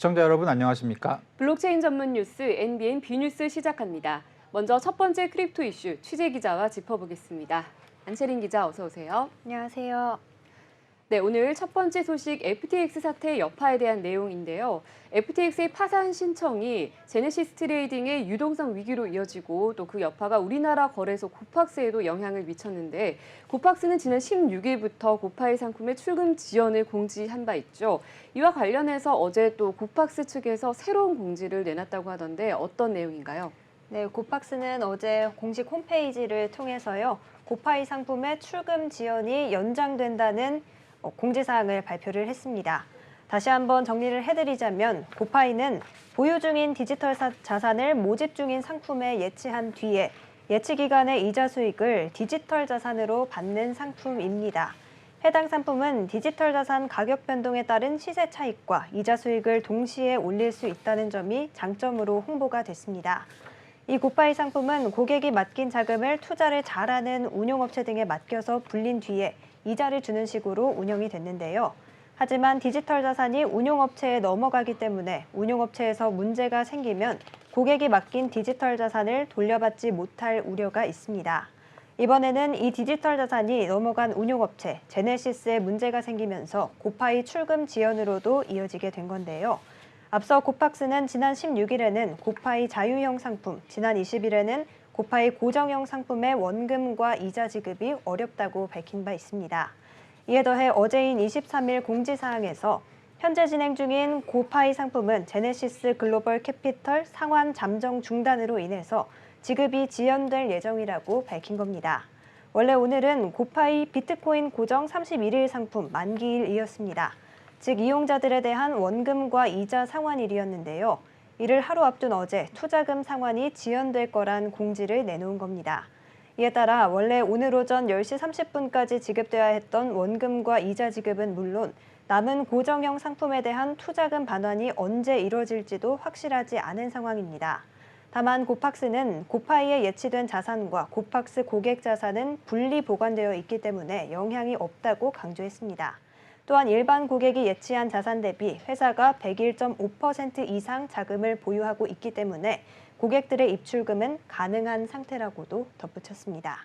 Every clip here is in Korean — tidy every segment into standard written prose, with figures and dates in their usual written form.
시청자 여러분 안녕하십니까? 블록체인 전문 뉴스 NBN B뉴스 시작합니다. 먼저 첫 번째 크립토 이슈 취재 기자와 짚어보겠습니다. 안채린 기자 어서 오세요. 안녕하세요. 네, 오늘 첫 번째 소식 FTX 사태 여파에 대한 내용인데요. FTX의 파산 신청이 제네시스 트레이딩의 유동성 위기로 이어지고 또 그 여파가 우리나라 거래소 고팍스에도 영향을 미쳤는데 고팍스는 지난 16일부터 고파이 상품의 출금 지연을 공지한 바 있죠. 이와 관련해서 어제 또 고팍스 측에서 새로운 공지를 내놨다고 하던데 어떤 내용인가요? 네, 고팍스는 어제 공식 홈페이지를 통해서요. 고파이 상품의 출금 지연이 연장된다는 공지사항을 발표를 했습니다. 다시 한번 정리를 해드리자면 고파이는 보유 중인 디지털 자산을 모집 중인 상품에 예치한 뒤에 예치 기간의 이자 수익을 디지털 자산으로 받는 상품입니다. 해당 상품은 디지털 자산 가격 변동에 따른 시세 차익과 이자 수익을 동시에 올릴 수 있다는 점이 장점으로 홍보가 됐습니다. 이 고파이 상품은 고객이 맡긴 자금을 투자를 잘하는 운용업체 등에 맡겨서 불린 뒤에 이자를 주는 식으로 운영이 됐는데요. 하지만 디지털 자산이 운용업체에 넘어가기 때문에 운용업체에서 문제가 생기면 고객이 맡긴 디지털 자산을 돌려받지 못할 우려가 있습니다. 이번에는 이 디지털 자산이 넘어간 운용업체 제네시스에 문제가 생기면서 고파이 출금 지연으로도 이어지게 된 건데요. 앞서 고팍스는 지난 16일에는 고파이 자유형 상품, 지난 20일에는 고파이 고정형 상품의 원금과 이자 지급이 어렵다고 밝힌 바 있습니다. 이에 더해 어제인 23일 공지사항에서 현재 진행 중인 고파이 상품은 제네시스 글로벌 캐피털 상환 잠정 중단으로 인해서 지급이 지연될 예정이라고 밝힌 겁니다. 원래 오늘은 고파이 비트코인 고정 31일 상품 만기일이었습니다. 즉 이용자들에 대한 원금과 이자 상환일이었는데요. 이를 하루 앞둔 어제 투자금 상환이 지연될 거란 공지를 내놓은 겁니다. 이에 따라 원래 오늘 오전 10시 30분까지 지급돼야 했던 원금과 이자 지급은 물론 남은 고정형 상품에 대한 투자금 반환이 언제 이뤄질지도 확실하지 않은 상황입니다. 다만 고팍스는 고파이에 예치된 자산과 고팍스 고객 자산은 분리 보관되어 있기 때문에 영향이 없다고 강조했습니다. 또한 일반 고객이 예치한 자산 대비 회사가 101.5% 이상 자금을 보유하고 있기 때문에 고객들의 입출금은 가능한 상태라고도 덧붙였습니다.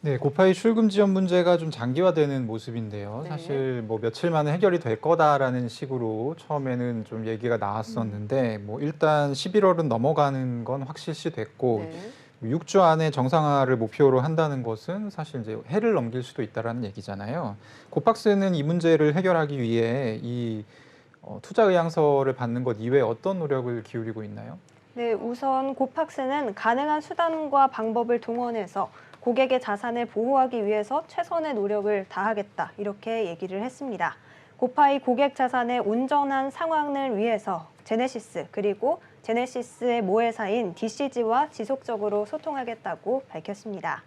네, 고파이 출금 지연 문제가 좀 장기화되는 모습인데요. 네. 사실 뭐 며칠 만에 해결이 될 거다라는 식으로 처음에는 좀 얘기가 나왔었는데 뭐 일단 11월은 넘어가는 건 확실시 됐고 네. 6주 안에 정상화를 목표로 한다는 것은 사실 이제 해를 넘길 수도 있다라는 얘기잖아요. 고팍스는 이 문제를 해결하기 위해 이 투자 의향서를 받는 것 이외에 어떤 노력을 기울이고 있나요? 네, 우선 고팍스는 가능한 수단과 방법을 동원해서 고객의 자산을 보호하기 위해서 최선의 노력을 다하겠다 이렇게 얘기를 했습니다. 고파이 고객 자산의 온전한 상환을 위해서 제네시스 그리고 제네시스의 모회사인 DCG와 지속적으로 소통하겠다고 밝혔습니다.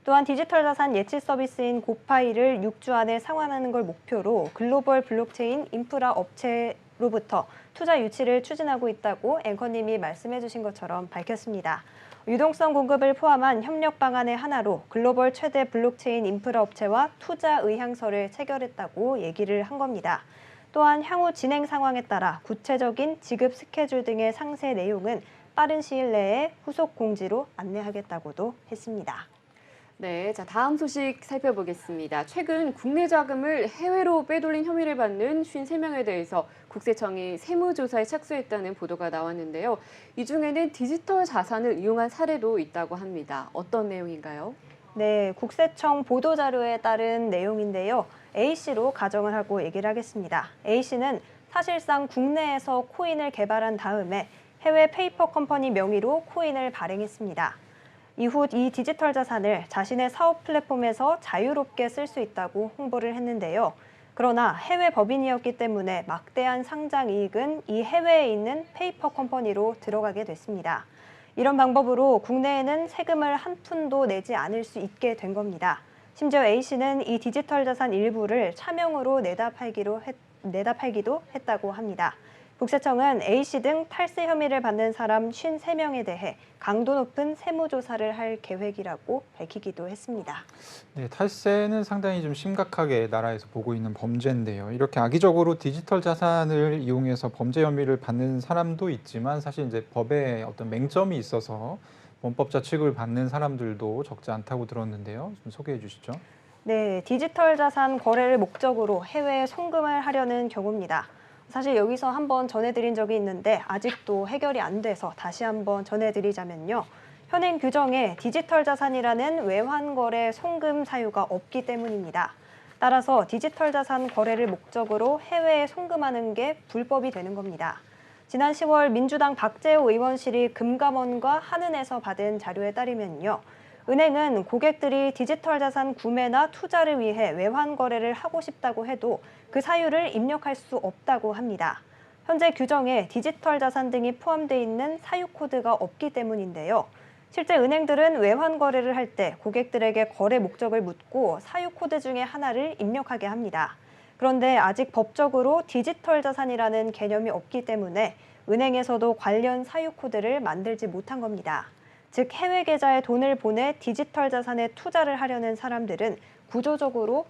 또한 디지털 자산 예치 서비스인 고파이를 6주 안에 상환하는 걸 목표로 글로벌 블록체인 인프라 업체로부터 투자 유치를 추진하고 있다고 앵커님이 말씀해 주신 것처럼 밝혔습니다. 유동성 공급을 포함한 협력 방안의 하나로 글로벌 최대 블록체인 인프라 업체와 투자 의향서를 체결했다고 얘기를 한 겁니다. 또한 향후 진행 상황에 따라 구체적인 지급 스케줄 등의 상세 내용은 빠른 시일 내에 후속 공지로 안내하겠다고도 했습니다. 네, 자 다음 소식 살펴보겠습니다. 최근 국내 자금을 해외로 빼돌린 혐의를 받는 53명에 대해서 국세청이 세무조사에 착수했다는 보도가 나왔는데요. 이 중에는 디지털 자산을 이용한 사례도 있다고 합니다. 어떤 내용인가요? 네, 국세청 보도자료에 따른 내용인데요. A씨로 가정을 하고 얘기를 하겠습니다. A씨는 사실상 국내에서 코인을 개발한 다음에 해외 페이퍼 컴퍼니 명의로 코인을 발행했습니다. 이후 이 디지털 자산을 자신의 사업 플랫폼에서 자유롭게 쓸 수 있다고 홍보를 했는데요. 그러나 해외 법인이었기 때문에 막대한 상장 이익은 이 해외에 있는 페이퍼 컴퍼니로 들어가게 됐습니다. 이런 방법으로 국내에는 세금을 한 푼도 내지 않을 수 있게 된 겁니다. 심지어 A씨는 이 디지털 자산 일부를 차명으로 내다 팔기도 했다고 합니다. 국세청은 A씨 등 탈세 혐의를 받는 사람 53명에 대해 강도 높은 세무조사를 할 계획이라고 밝히기도 했습니다. 네, 탈세는 상당히 좀 심각하게 나라에서 보고 있는 범죄인데요. 이렇게 악의적으로 디지털 자산을 이용해서 범죄 혐의를 받는 사람도 있지만 사실 이제 법에 어떤 맹점이 있어서 범법자 취급을 받는 사람들도 적지 않다고 들었는데요. 좀 소개해 주시죠. 네, 디지털 자산 거래를 목적으로 해외에 송금을 하려는 경우입니다. 사실 여기서 한번 전해드린 적이 있는데 아직도 해결이 안 돼서 다시 한번 전해드리자면요. 현행 규정에 디지털 자산이라는 외환 거래 송금 사유가 없기 때문입니다. 따라서 디지털 자산 거래를 목적으로 해외에 송금하는 게 불법이 되는 겁니다. 지난 10월 민주당 박재호 의원실이 금감원과 한은에서 받은 자료에 따르면요. 은행은 고객들이 디지털 자산 구매나 투자를 위해 외환 거래를 하고 싶다고 해도 그 사유를 입력할 수 없다고 합니다. 현재 규정에 디지털 자산 등이 포함되어 있는 사유 코드가 없기 때문인데요. 실제 은행들은 외환 거래를 할 때 고객들에게 거래 목적을 묻고 사유 코드 중에 하나를 입력하게 합니다. 그런데 아직 법적으로 디지털 자산이라는 개념이 없기 때문에 은행에서도 관련 사유 코드를 만들지 못한 겁니다. 즉 해외 계좌에 돈을 보내 디지털 자산에 투자를 하려는 사람들은 구조적으로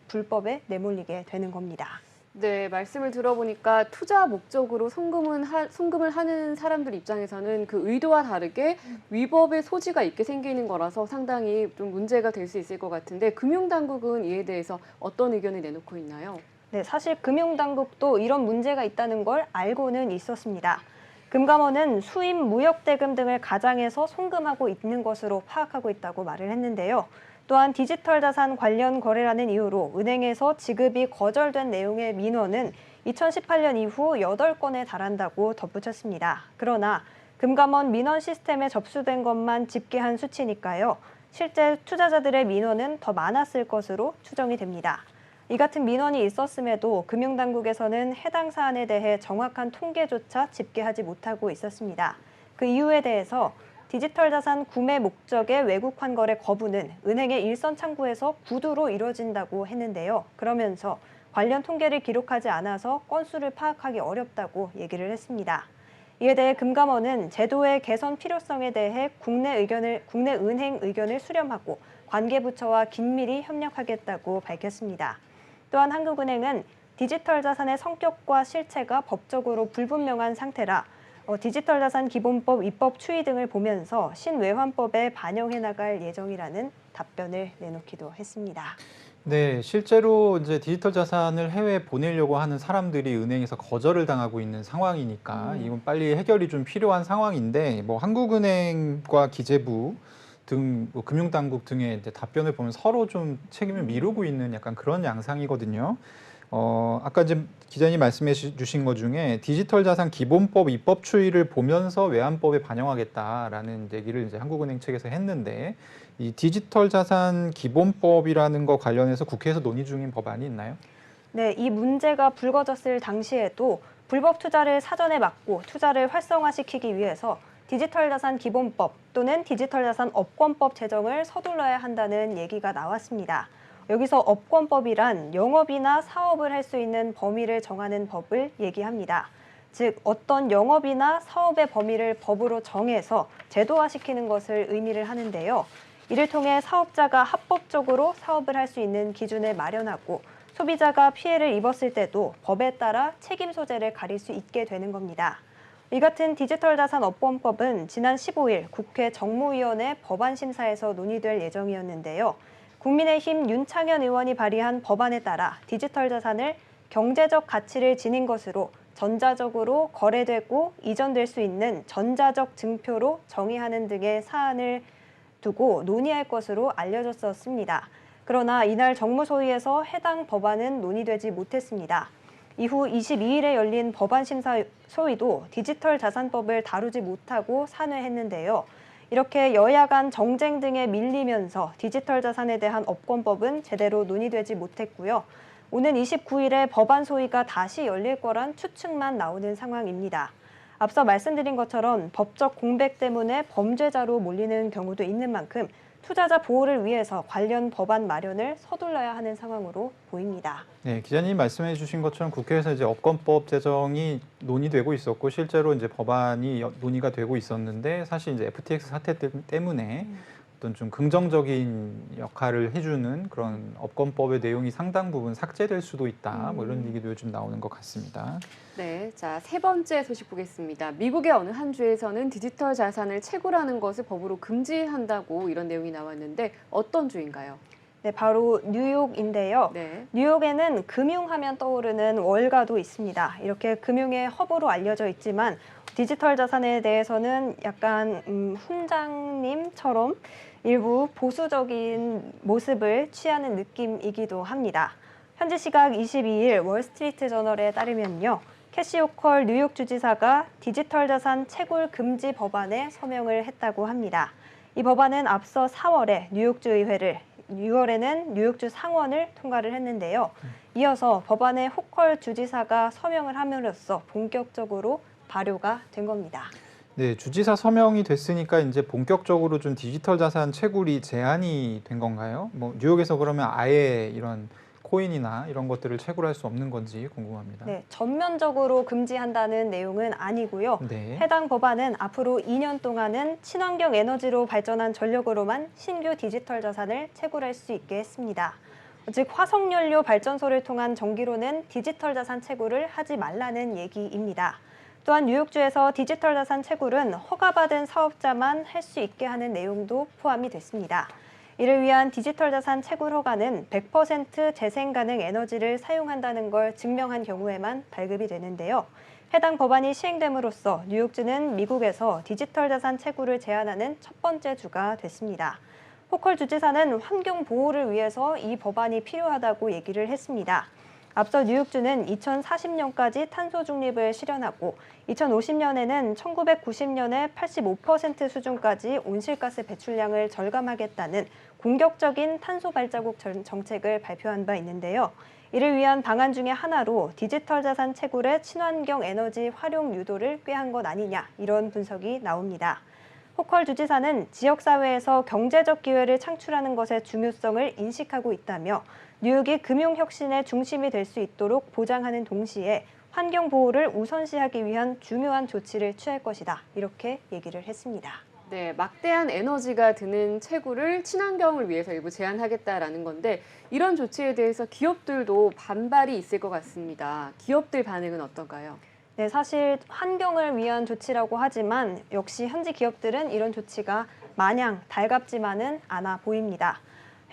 불법에 내몰리게 되는 겁니다. 네, 말씀을 들어보니까 투자 목적으로 송금을 하는 사람들 입장에서는 그 의도와 다르게 위법의 소지가 있게 생기는 거라서 상당히 좀 문제가 될 수 있을 것 같은데 금융당국은 이에 대해서 어떤 의견을 내놓고 있나요? 네, 사실 금융당국도 이런 문제가 있다는 걸 알고는 있었습니다. 금감원은 수입 무역대금 등을 가장해서 송금하고 있는 것으로 파악하고 있다고 말을 했는데요. 또한 디지털 자산 관련 거래라는 이유로 은행에서 지급이 거절된 내용의 민원은 2018년 이후 8건에 달한다고 덧붙였습니다. 그러나 금감원 민원 시스템에 접수된 것만 집계한 수치니까요. 실제 투자자들의 민원은 더 많았을 것으로 추정이 됩니다. 이 같은 민원이 있었음에도 금융당국에서는 해당 사안에 대해 정확한 통계조차 집계하지 못하고 있었습니다. 그 이유에 대해서 디지털 자산 구매 목적의 외국환 거래 거부는 은행의 일선 창구에서 구두로 이루어진다고 했는데요. 그러면서 관련 통계를 기록하지 않아서 건수를 파악하기 어렵다고 얘기를 했습니다. 이에 대해 금감원은 제도의 개선 필요성에 대해 국내 은행 의견을 수렴하고 관계부처와 긴밀히 협력하겠다고 밝혔습니다. 또한 한국은행은 디지털 자산의 성격과 실체가 법적으로 불분명한 상태라 디지털 자산 기본법 입법 추이 등을 보면서 신외환법에 반영해 나갈 예정이라는 답변을 내놓기도 했습니다. 네, 실제로 이제 디지털 자산을 해외에 보내려고 하는 사람들이 은행에서 거절을 당하고 있는 상황이니까 이건 빨리 해결이 좀 필요한 상황인데 뭐 한국은행과 기재부 등 뭐 금융당국 등의 이제 답변을 보면 서로 좀 책임을 미루고 있는 약간 그런 양상이거든요. 아까 이제 기자님 말씀해 주신 것 중에 디지털 자산 기본법 입법 추이를 보면서 외환법에 반영하겠다라는 얘기를 이제 한국은행 측에서 했는데 이 디지털 자산 기본법이라는 거 관련해서 국회에서 논의 중인 법안이 있나요? 네, 이 문제가 불거졌을 당시에도 불법 투자를 사전에 막고 투자를 활성화시키기 위해서 디지털 자산 기본법 또는 디지털 자산 업권법 제정을 서둘러야 한다는 얘기가 나왔습니다. 여기서 업권법이란 영업이나 사업을 할 수 있는 범위를 정하는 법을 얘기합니다. 즉 어떤 영업이나 사업의 범위를 법으로 정해서 제도화시키는 것을 의미를 하는데요. 이를 통해 사업자가 합법적으로 사업을 할 수 있는 기준을 마련하고 소비자가 피해를 입었을 때도 법에 따라 책임 소재를 가릴 수 있게 되는 겁니다. 이 같은 디지털 자산 업권법은 지난 15일 국회 정무위원회 법안 심사에서 논의될 예정이었는데요. 국민의힘 윤창현 의원이 발의한 법안에 따라 디지털 자산을 경제적 가치를 지닌 것으로 전자적으로 거래되고 이전될 수 있는 전자적 증표로 정의하는 등의 사안을 두고 논의할 것으로 알려졌었습니다. 그러나 이날 정무소위에서 해당 법안은 논의되지 못했습니다. 이후 22일에 열린 법안 심사 소위도 디지털 자산법을 다루지 못하고 산회했는데요. 이렇게 여야 간 정쟁 등에 밀리면서 디지털 자산에 대한 업권법은 제대로 논의되지 못했고요. 오는 29일에 법안 소위가 다시 열릴 거란 추측만 나오는 상황입니다. 앞서 말씀드린 것처럼 법적 공백 때문에 범죄자로 몰리는 경우도 있는 만큼 투자자 보호를 위해서 관련 법안 마련을 서둘러야 하는 상황으로 보입니다. 네, 기자님 말씀해 주신 것처럼 국회에서 이제 업권법 제정이 논의되고 있었고 실제로 이제 법안이 논의가 되고 있었는데 사실 이제 FTX 사태 때문에 어떤 좀 긍정적인 역할을 해주는 그런 업권법의 내용이 상당 부분 삭제될 수도 있다. 뭐 이런 얘기도 요즘 나오는 것 같습니다. 네, 자, 세 번째 소식 보겠습니다. 미국의 어느 한 주에서는 디지털 자산을 채굴하는 것을 법으로 금지한다고 이런 내용이 나왔는데 어떤 주인가요? 네, 바로 뉴욕인데요. 네. 뉴욕에는 금융하면 떠오르는 월가도 있습니다. 이렇게 금융의 허브로 알려져 있지만 디지털 자산에 대해서는 약간 훈장님처럼 일부 보수적인 모습을 취하는 느낌이기도 합니다. 현지 시각 22일 월스트리트 저널에 따르면요. 캐시 호컬 뉴욕 주지사가 디지털 자산 채굴 금지 법안에 서명을 했다고 합니다. 이 법안은 앞서 4월에 뉴욕주 의회를 6월에는 뉴욕주 상원을 통과를 했는데요. 이어서 법안에 호컬 주지사가 서명을 함으로써 본격적으로 발효가 된 겁니다. 네, 주지사 서명이 됐으니까 이제 본격적으로 좀 디지털 자산 채굴이 제한이 된 건가요? 뭐 뉴욕에서 그러면 아예 이런 코인이나 이런 것들을 채굴할 수 없는 건지 궁금합니다. 네, 전면적으로 금지한다는 내용은 아니고요. 네. 해당 법안은 앞으로 2년 동안은 친환경 에너지로 발전한 전력으로만 신규 디지털 자산을 채굴할 수 있게 했습니다. 즉 화석연료 발전소를 통한 전기로는 디지털 자산 채굴을 하지 말라는 얘기입니다. 또한 뉴욕주에서 디지털 자산 채굴은 허가받은 사업자만 할 수 있게 하는 내용도 포함이 됐습니다. 이를 위한 디지털 자산 채굴 허가는 100% 재생 가능 에너지를 사용한다는 걸 증명한 경우에만 발급이 되는데요. 해당 법안이 시행됨으로써 뉴욕주는 미국에서 디지털 자산 채굴을 제한하는 첫 번째 주가 됐습니다. 호컬 주지사는 환경 보호를 위해서 이 법안이 필요하다고 얘기를 했습니다. 앞서 뉴욕주는 2040년까지 탄소 중립을 실현하고 2050년에는 1990년의 85% 수준까지 온실가스 배출량을 절감하겠다는 공격적인 탄소 발자국 정책을 발표한 바 있는데요. 이를 위한 방안 중에 하나로 디지털 자산 채굴의 친환경 에너지 활용 유도를 꾀한 것 아니냐 이런 분석이 나옵니다. 호컬 주지사는 지역사회에서 경제적 기회를 창출하는 것의 중요성을 인식하고 있다며 뉴욕이 금융혁신의 중심이 될 수 있도록 보장하는 동시에 환경 보호를 우선시하기 위한 중요한 조치를 취할 것이다. 이렇게 얘기를 했습니다. 네, 막대한 에너지가 드는 채굴을 친환경을 위해서 일부 제한하겠다라는 건데 이런 조치에 대해서 기업들도 반발이 있을 것 같습니다. 기업들 반응은 어떤가요? 네, 사실 환경을 위한 조치라고 하지만 역시 현지 기업들은 이런 조치가 마냥 달갑지만은 않아 보입니다.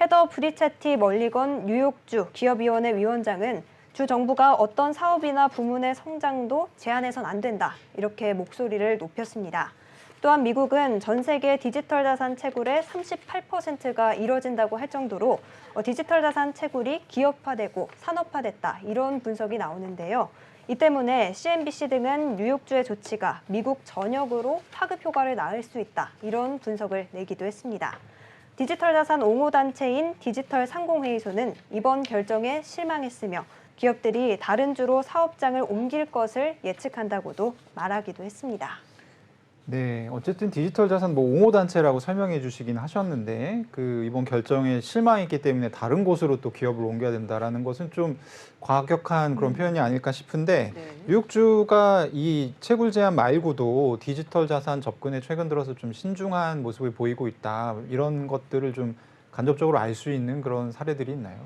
헤더 브리체티 멀리건 뉴욕주 기업위원회 위원장은 주 정부가 어떤 사업이나 부문의 성장도 제한해선 안 된다. 이렇게 목소리를 높였습니다. 또한 미국은 전 세계 디지털 자산 채굴의 38%가 이뤄진다고 할 정도로 디지털 자산 채굴이 기업화되고 산업화됐다. 이런 분석이 나오는데요. 이 때문에 CNBC 등은 뉴욕주의 조치가 미국 전역으로 파급 효과를 낳을 수 있다. 이런 분석을 내기도 했습니다. 디지털 자산 옹호단체인 디지털 상공회의소는 이번 결정에 실망했으며 기업들이 다른 주로 사업장을 옮길 것을 예측한다고도 말하기도 했습니다. 네, 어쨌든 디지털 자산 뭐 옹호 단체라고 설명해 주시긴 하셨는데 그 이번 결정에 실망했기 때문에 다른 곳으로 또 기업을 옮겨야 된다라는 것은 좀 과격한 그런 표현이 아닐까 싶은데 네. 뉴욕주가 이 채굴 제한 말고도 디지털 자산 접근에 최근 들어서 좀 신중한 모습을 보이고 있다. 이런 것들을 좀 간접적으로 알 수 있는 그런 사례들이 있나요?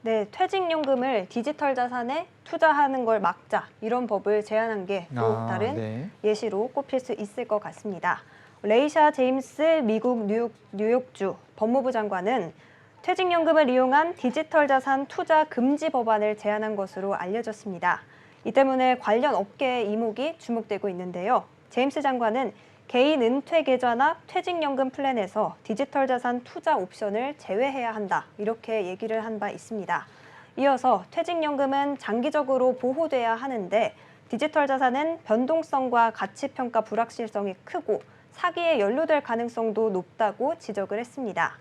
네, 퇴직연금을 디지털 자산에 투자하는 걸 막자 이런 법을 제안한 게 또 다른 네. 예시로 꼽힐 수 있을 것 같습니다. 레이샤 제임스 미국 뉴욕주 법무부 장관은 퇴직연금을 이용한 디지털 자산 투자 금지 법안을 제안한 것으로 알려졌습니다. 이 때문에 관련 업계의 이목이 주목되고 있는데요. 제임스 장관은 개인 은퇴 계좌나 퇴직연금 플랜에서 디지털 자산 투자 옵션을 제외해야 한다. 이렇게 얘기를 한 바 있습니다. 이어서 퇴직연금은 장기적으로 보호돼야 하는데 디지털 자산은 변동성과 가치평가 불확실성이 크고 사기에 연루될 가능성도 높다고 지적을 했습니다.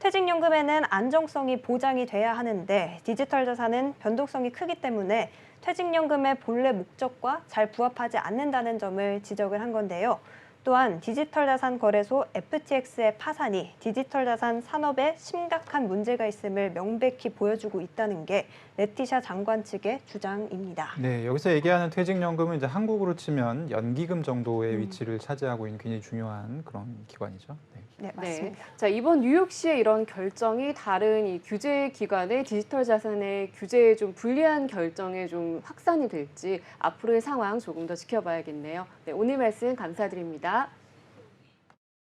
퇴직연금에는 안정성이 보장이 돼야 하는데 디지털 자산은 변동성이 크기 때문에 퇴직연금의 본래 목적과 잘 부합하지 않는다는 점을 지적을 한 건데요. 또한 디지털 자산 거래소 FTX의 파산이 디지털 자산 산업에 심각한 문제가 있음을 명백히 보여주고 있다는 게 레티샤 장관 측의 주장입니다. 네, 여기서 얘기하는 퇴직연금은 이제 한국으로 치면 연기금 정도의 위치를 차지하고 있는 굉장히 중요한 그런 기관이죠. 네. 네, 맞습니다. 자, 이번 뉴욕시의 이런 결정이 다른 이 규제 기관의 디지털 자산의 규제에 좀 불리한 결정에 좀 확산이 될지 앞으로의 상황 조금 더 지켜봐야겠네요. 네, 오늘 말씀 감사드립니다.